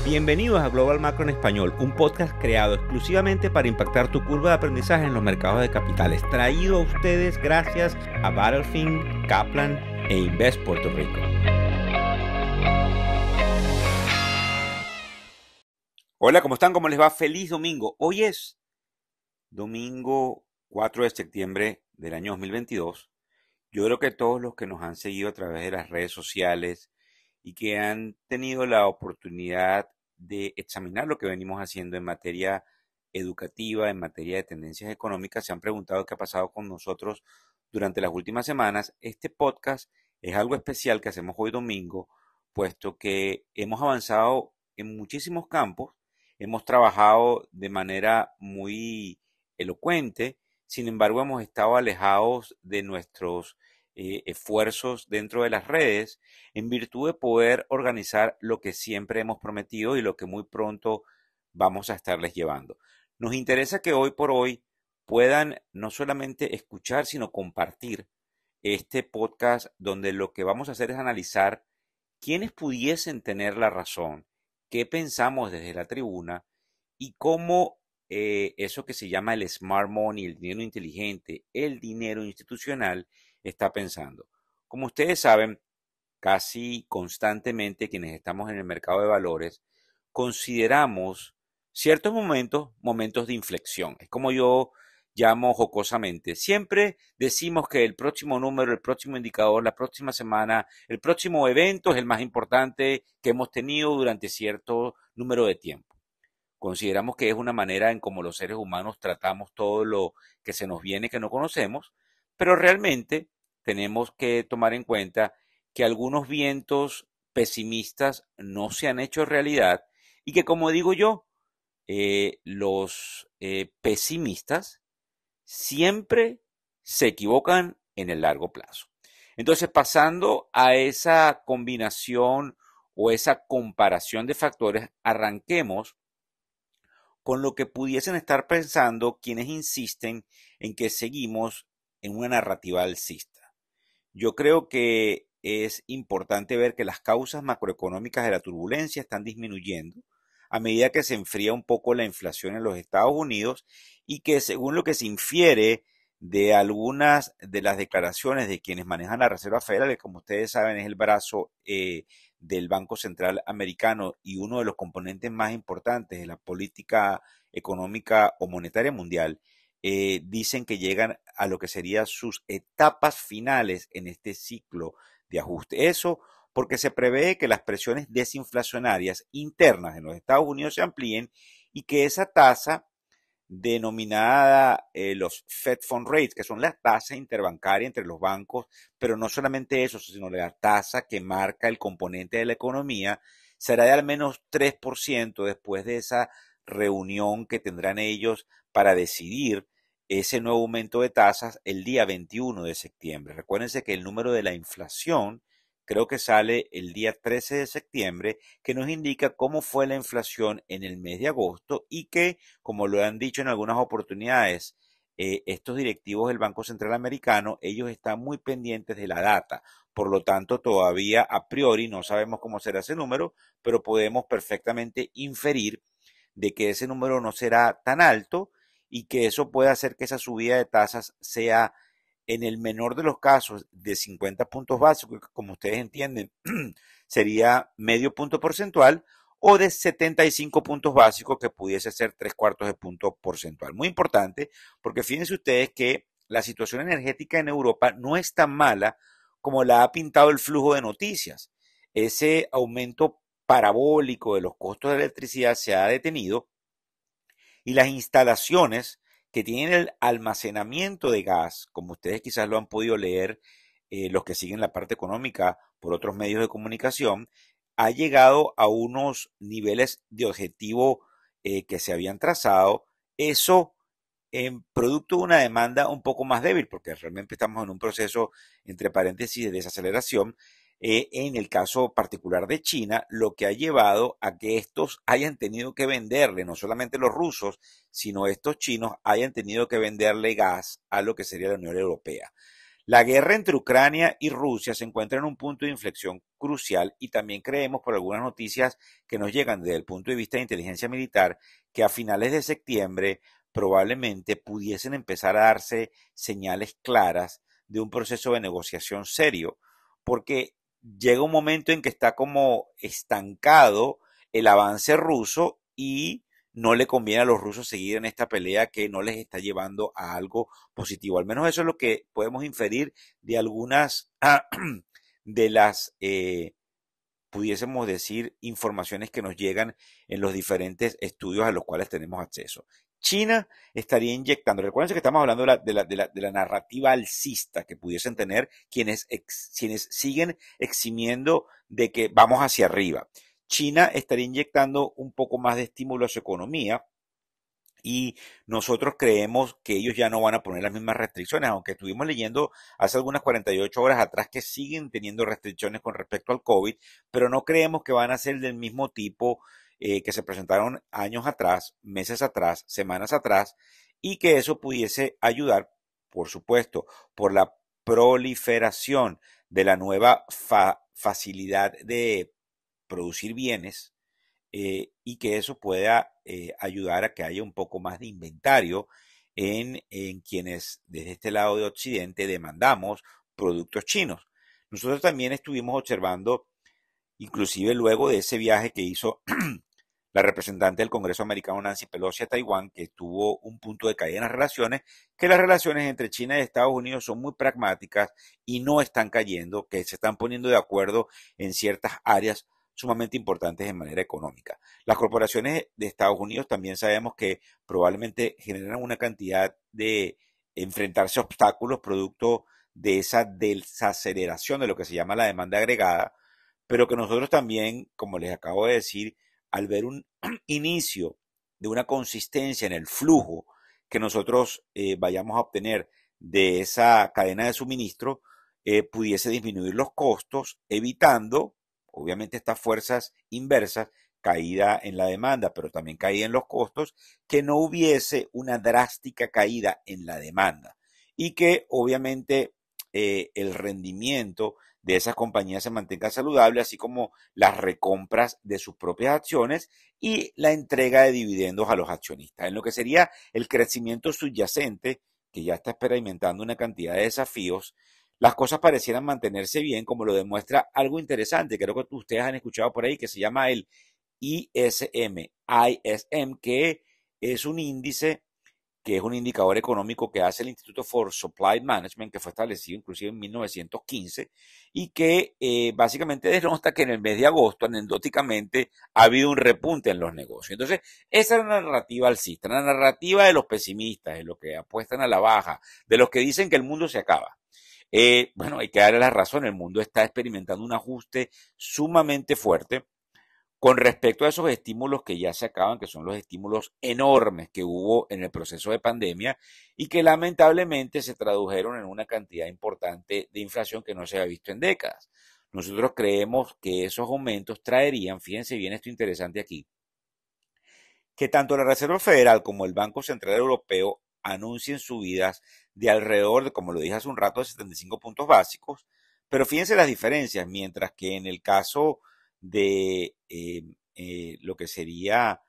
Bienvenidos a Global Macro en Español, un podcast creado exclusivamente para impactar tu curva de aprendizaje en los mercados de capitales. Traído a ustedes gracias a Battlefield, Kaplan e Invest Puerto Rico. Hola, ¿cómo están? ¿Cómo les va? Feliz domingo. Hoy es domingo 4 de septiembre del año 2022. Yo creo que todos los que nos han seguido a través de las redes sociales y que han tenido la oportunidad de examinar lo que venimos haciendo en materia educativa, en materia de tendencias económicas, se han preguntado qué ha pasado con nosotros durante las últimas semanas. Este podcast es algo especial que hacemos hoy domingo, puesto que hemos avanzado en muchísimos campos, hemos trabajado de manera muy elocuente, sin embargo hemos estado alejados de nuestros esfuerzos dentro de las redes en virtud de poder organizar lo que siempre hemos prometido y lo que muy pronto vamos a estarles llevando. Nos interesa que hoy por hoy puedan no solamente escuchar, sino compartir este podcast donde lo que vamos a hacer es analizar quiénes pudiesen tener la razón, qué pensamos desde la tribuna y cómo eso que se llama el smart money, el dinero inteligente, el dinero institucional, está pensando. Como ustedes saben, casi constantemente quienes estamos en el mercado de valores, consideramos ciertos momentos de inflexión. Es como yo llamo jocosamente. Siempre decimos que el próximo número, el próximo indicador, la próxima semana, el próximo evento es el más importante que hemos tenido durante cierto número de tiempo. Consideramos que es una manera en cómo los seres humanos tratamos todo lo que se nos viene que no conocemos, pero realmente tenemos que tomar en cuenta que algunos vientos pesimistas no se han hecho realidad y que, como digo yo, los pesimistas siempre se equivocan en el largo plazo. Entonces, pasando a esa combinación o esa comparación de factores, arranquemos con lo que pudiesen estar pensando quienes insisten en que seguimos en una narrativa alcista. Yo creo que es importante ver que las causas macroeconómicas de la turbulencia están disminuyendo a medida que se enfría un poco la inflación en los Estados Unidos y que, según lo que se infiere de algunas de las declaraciones de quienes manejan la Reserva Federal, que como ustedes saben es el brazo del Banco Central Americano y uno de los componentes más importantes de la política económica o monetaria mundial, dicen que llegan a lo que serían sus etapas finales en este ciclo de ajuste. Eso porque se prevé que las presiones desinflacionarias internas en los Estados Unidos se amplíen y que esa tasa denominada los Fed Fund Rates, que son las tasas interbancarias entre los bancos, pero no solamente eso, sino la tasa que marca el componente de la economía, será de al menos 3% después de esa reunión que tendrán ellos para decidir ese nuevo aumento de tasas el día 21 de septiembre. Recuérdense que el número de la inflación creo que sale el día 13 de septiembre, que nos indica cómo fue la inflación en el mes de agosto y que, como lo han dicho en algunas oportunidades, estos directivos del Banco Central Americano, ellos están muy pendientes de la data. Por lo tanto, todavía a priori no sabemos cómo será ese número, pero podemos perfectamente inferir de que ese número no será tan alto y que eso puede hacer que esa subida de tasas sea en el menor de los casos de 50 puntos básicos, que como ustedes entienden sería medio punto porcentual, o de 75 puntos básicos, que pudiese ser 3/4 de punto porcentual. Muy importante, porque fíjense ustedes que la situación energética en Europa no es tan mala como la ha pintado el flujo de noticias. Ese aumento parabólico de los costos de la electricidad se ha detenido y las instalaciones que tienen el almacenamiento de gas, como ustedes quizás lo han podido leer, los que siguen la parte económica por otros medios de comunicación, ha llegado a unos niveles de objetivo que se habían trazado. Eso en producto de una demanda un poco más débil, porque realmente estamos en un proceso, entre paréntesis, de desaceleración, en el caso particular de China, lo que ha llevado a que estos hayan tenido que venderle, no solamente los rusos, sino estos chinos hayan tenido que venderle gas a lo que sería la Unión Europea. La guerra entre Ucrania y Rusia se encuentra en un punto de inflexión crucial y también creemos por algunas noticias que nos llegan desde el punto de vista de inteligencia militar que a finales de septiembre probablemente pudiesen empezar a darse señales claras de un proceso de negociación serio, porque llega un momento en que está como estancado el avance ruso y no le conviene a los rusos seguir en esta pelea que no les está llevando a algo positivo. Al menos eso es lo que podemos inferir de algunas de las, pudiésemos decir, informaciones que nos llegan en los diferentes estudios a los cuales tenemos acceso. China estaría inyectando, recuerden que estamos hablando de la narrativa alcista que pudiesen tener quienes siguen eximiendo de que vamos hacia arriba. China estaría inyectando un poco más de estímulo a su economía y nosotros creemos que ellos ya no van a poner las mismas restricciones, aunque estuvimos leyendo hace algunas 48 horas atrás que siguen teniendo restricciones con respecto al COVID, pero no creemos que van a ser del mismo tipo que se presentaron años atrás, meses atrás, semanas atrás, y que eso pudiese ayudar, por supuesto, por la proliferación de la nueva facilidad de producir bienes, y que eso pueda ayudar a que haya un poco más de inventario en quienes desde este lado de Occidente demandamos productos chinos. Nosotros también estuvimos observando, inclusive luego de ese viaje que hizo la representante del Congreso americano Nancy Pelosi a Taiwán, que tuvo un punto de caída en las relaciones, que las relaciones entre China y Estados Unidos son muy pragmáticas y no están cayendo, que se están poniendo de acuerdo en ciertas áreas sumamente importantes en manera económica. Las corporaciones de Estados Unidos también sabemos que probablemente generan una cantidad de enfrentarse a obstáculos producto de esa desaceleración de lo que se llama la demanda agregada, pero que nosotros también, como les acabo de decir, al ver un inicio de una consistencia en el flujo que nosotros vayamos a obtener de esa cadena de suministro, pudiese disminuir los costos, evitando, obviamente, estas fuerzas inversas, caída en la demanda, pero también caída en los costos, que no hubiese una drástica caída en la demanda y que obviamente el rendimiento de esas compañías se mantenga saludable, así como las recompras de sus propias acciones y la entrega de dividendos a los accionistas. En lo que sería el crecimiento subyacente, que ya está experimentando una cantidad de desafíos, las cosas parecieran mantenerse bien, como lo demuestra algo interesante, creo que ustedes han escuchado por ahí, que se llama el ISM, que es un índice que es un indicador económico que hace el Instituto for Supply Management, que fue establecido inclusive en 1915, y que básicamente denota que en el mes de agosto, anecdóticamente, ha habido un repunte en los negocios. Entonces, esa es la narrativa alcista, la narrativa de los pesimistas, de los que apuestan a la baja, de los que dicen que el mundo se acaba. Bueno, hay que darle la razón, el mundo está experimentando un ajuste sumamente fuerte con respecto a esos estímulos que ya se acaban, que son los estímulos enormes que hubo en el proceso de pandemia y que lamentablemente se tradujeron en una cantidad importante de inflación que no se había visto en décadas. Nosotros creemos que esos aumentos traerían, fíjense bien esto interesante aquí, que tanto la Reserva Federal como el Banco Central Europeo anuncien subidas de alrededor de, como lo dije hace un rato, de 75 puntos básicos, pero fíjense las diferencias, mientras que en el caso de lo que sería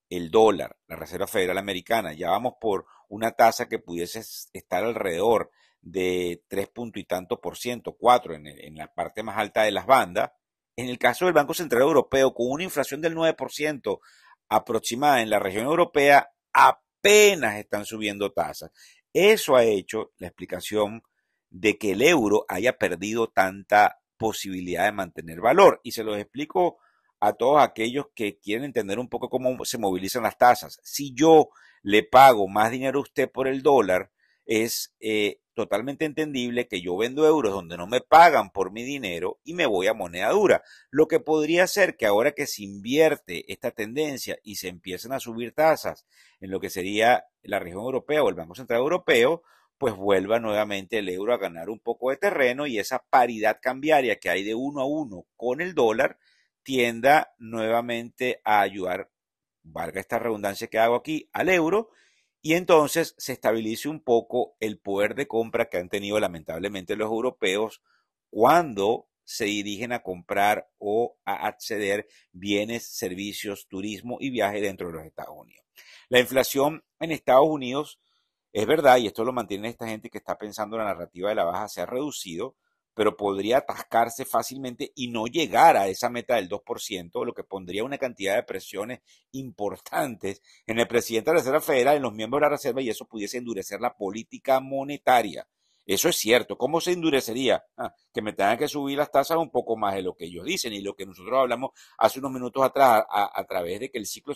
el dólar, la Reserva Federal Americana, ya vamos por una tasa que pudiese estar alrededor de 3 punto y tanto por ciento, 4 en la parte más alta de las bandas. En el caso del Banco Central Europeo, con una inflación del 9% aproximada en la región europea, apenas están subiendo tasas. Eso ha hecho la explicación de que el euro haya perdido tanta posibilidad de mantener valor. Y se los explico a todos aquellos que quieren entender un poco cómo se movilizan las tasas. Si yo le pago más dinero a usted por el dólar, es totalmente entendible que yo vendo euros donde no me pagan por mi dinero y me voy a moneda dura. Lo que podría ser que ahora que se invierte esta tendencia y se empiezan a subir tasas en lo que sería la región europea o el Banco Central Europeo, pues vuelva nuevamente el euro a ganar un poco de terreno y esa paridad cambiaria que hay de 1 a 1 con el dólar tienda nuevamente a ayudar, valga esta redundancia que hago aquí, al euro y entonces se estabilice un poco el poder de compra que han tenido lamentablemente los europeos cuando se dirigen a comprar o a acceder bienes, servicios, turismo y viaje dentro de los Estados Unidos. La inflación en Estados Unidos, es verdad, y esto lo mantiene esta gente que está pensando en la narrativa de la baja, se ha reducido, pero podría atascarse fácilmente y no llegar a esa meta del 2%, lo que pondría una cantidad de presiones importantes en el presidente de la Reserva Federal, en los miembros de la Reserva, y eso pudiese endurecer la política monetaria. Eso es cierto. ¿Cómo se endurecería? Que me tengan que subir las tasas un poco más de lo que ellos dicen y lo que nosotros hablamos hace unos minutos atrás a través de que el ciclo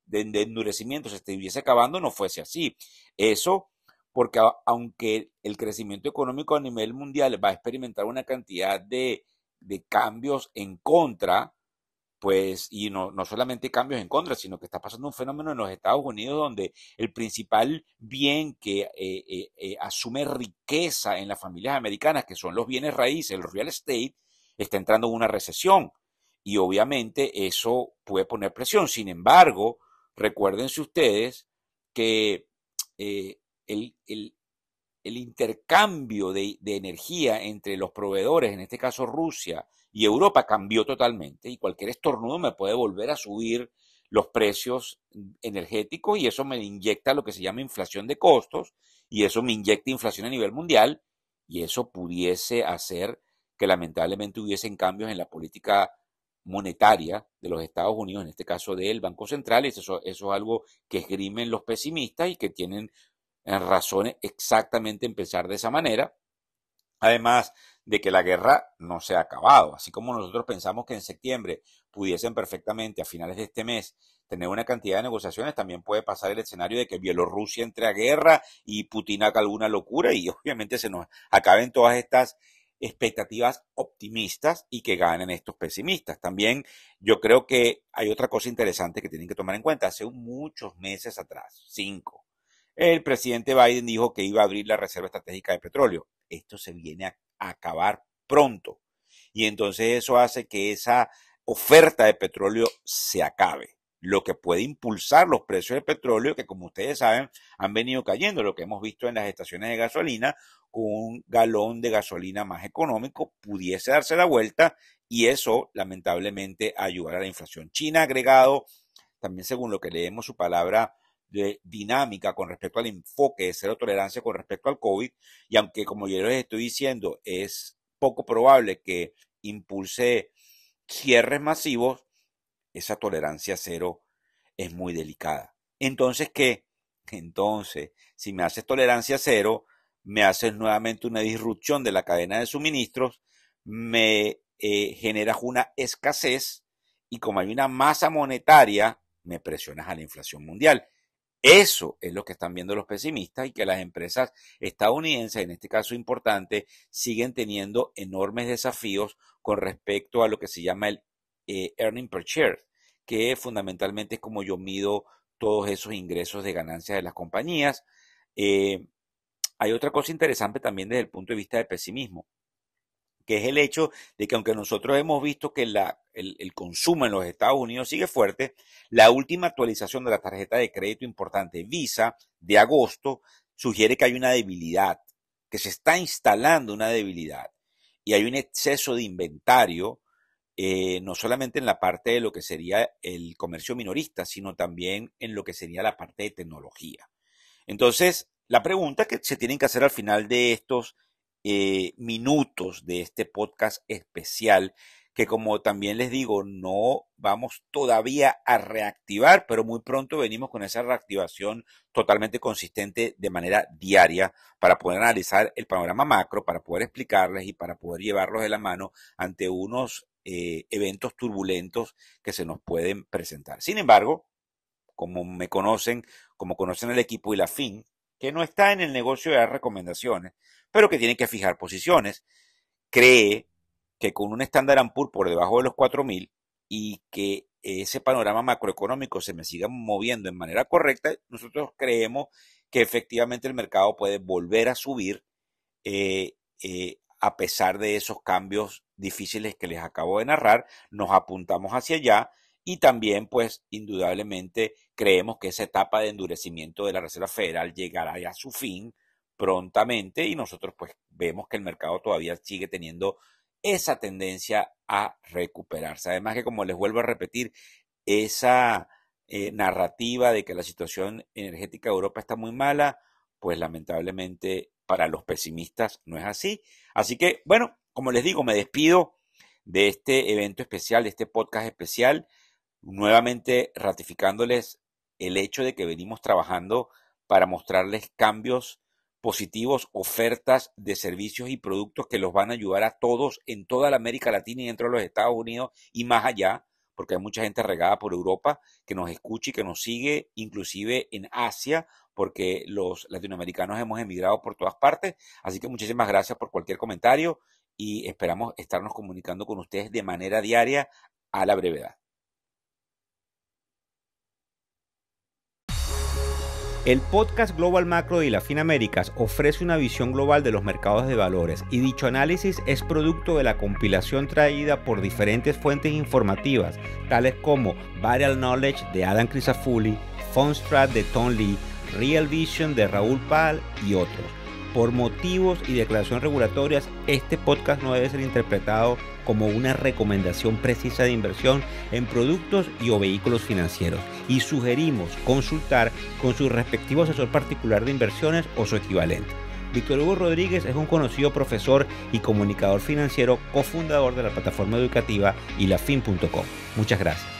de endurecimiento se estuviese acabando, no fuese así. Eso porque aunque el crecimiento económico a nivel mundial va a experimentar una cantidad de cambios en contra, pues, y no solamente cambios en contra, sino que está pasando un fenómeno en los Estados Unidos donde el principal bien que asume riqueza en las familias americanas, que son los bienes raíces, el real estate, está entrando en una recesión. Y obviamente eso puede poner presión. Sin embargo, recuérdense ustedes que eh, el, el, el intercambio de energía entre los proveedores, en este caso Rusia y Europa, cambió totalmente y cualquier estornudo me puede volver a subir los precios energéticos y eso me inyecta lo que se llama inflación de costos y eso me inyecta inflación a nivel mundial y eso pudiese hacer que lamentablemente hubiesen cambios en la política monetaria de los Estados Unidos, en este caso del Banco Central, y eso es algo que esgrimen los pesimistas y que tienen razones exactamente empezar de esa manera. Además de que la guerra no se ha acabado, así como nosotros pensamos que en septiembre pudiesen perfectamente a finales de este mes tener una cantidad de negociaciones, también puede pasar el escenario de que Bielorrusia entre a guerra y Putin haga alguna locura y obviamente se nos acaben todas estas expectativas optimistas y que ganen estos pesimistas. También yo creo que hay otra cosa interesante que tienen que tomar en cuenta. Hace muchos meses atrás, 5, el presidente Biden dijo que iba a abrir la Reserva Estratégica de Petróleo. Esto se viene a acabar pronto. Y entonces eso hace que esa oferta de petróleo se acabe, lo que puede impulsar los precios del petróleo que, como ustedes saben, han venido cayendo, lo que hemos visto en las estaciones de gasolina, con un galón de gasolina más económico pudiese darse la vuelta y eso lamentablemente ayudará a la inflación. China ha agregado, también según lo que leemos su palabra, de dinámica con respecto al enfoque de cero tolerancia con respecto al COVID, y aunque como yo les estoy diciendo es poco probable que impulse cierres masivos, esa tolerancia cero es muy delicada. Entonces, ¿qué? Entonces, si me haces tolerancia cero, me haces nuevamente una disrupción de la cadena de suministros, me generas una escasez y como hay una masa monetaria, me presionas a la inflación mundial. Eso es lo que están viendo los pesimistas y que las empresas estadounidenses, en este caso importante, siguen teniendo enormes desafíos con respecto a lo que se llama el earning per share, que fundamentalmente es como yo mido todos esos ingresos de ganancias de las compañías. Eh, Hay otra cosa interesante también desde el punto de vista del pesimismo, que es el hecho de que aunque nosotros hemos visto que el consumo en los Estados Unidos sigue fuerte, la última actualización de la tarjeta de crédito importante Visa de agosto sugiere que hay una debilidad, que se está instalando una debilidad y hay un exceso de inventario, no solamente en la parte de lo que sería el comercio minorista, sino también en lo que sería la parte de tecnología. Entonces, la pregunta que se tienen que hacer al final de estos minutos de este podcast especial, que como también les digo, no vamos todavía a reactivar, pero muy pronto venimos con esa reactivación totalmente consistente de manera diaria para poder analizar el panorama macro, para poder explicarles y para poder llevarlos de la mano ante unos eventos turbulentos que se nos pueden presentar. Sin embargo, como me conocen, como conocen el equipo y la FIN, que no está en el negocio de dar recomendaciones, pero que tiene que fijar posiciones, cree que con un Standard & Poor's por debajo de los 4.000 y que ese panorama macroeconómico se me siga moviendo en manera correcta, nosotros creemos que efectivamente el mercado puede volver a subir a pesar de esos cambios difíciles que les acabo de narrar, nos apuntamos hacia allá y también pues indudablemente creemos que esa etapa de endurecimiento de la Reserva Federal llegará ya a su fin prontamente y nosotros pues vemos que el mercado todavía sigue teniendo esa tendencia a recuperarse. Además que, como les vuelvo a repetir, esa narrativa de que la situación energética de Europa está muy mala, pues lamentablemente para los pesimistas no es así. Así que, bueno, como les digo, me despido de este evento especial, de este podcast especial, nuevamente ratificándoles el hecho de que venimos trabajando para mostrarles cambios positivos, ofertas de servicios y productos que los van a ayudar a todos en toda la América Latina y dentro de los Estados Unidos y más allá, porque hay mucha gente regada por Europa que nos escucha y que nos sigue, inclusive en Asia, porque los latinoamericanos hemos emigrado por todas partes. Así que muchísimas gracias por cualquier comentario y esperamos estarnos comunicando con ustedes de manera diaria a la brevedad. El podcast Global Macro de ILAFIN Américas ofrece una visión global de los mercados de valores y dicho análisis es producto de la compilación traída por diferentes fuentes informativas, tales como Vital Knowledge de Adam Crisafulli, Fundstrat de Tom Lee, Real Vision de Raúl Pal y otros. Por motivos y declaraciones regulatorias, este podcast no debe ser interpretado como una recomendación precisa de inversión en productos y o vehículos financieros y sugerimos consultar con su respectivo asesor particular de inversiones o su equivalente. Víctor Hugo Rodríguez es un conocido profesor y comunicador financiero, cofundador de la plataforma educativa ilafin.com. Muchas gracias.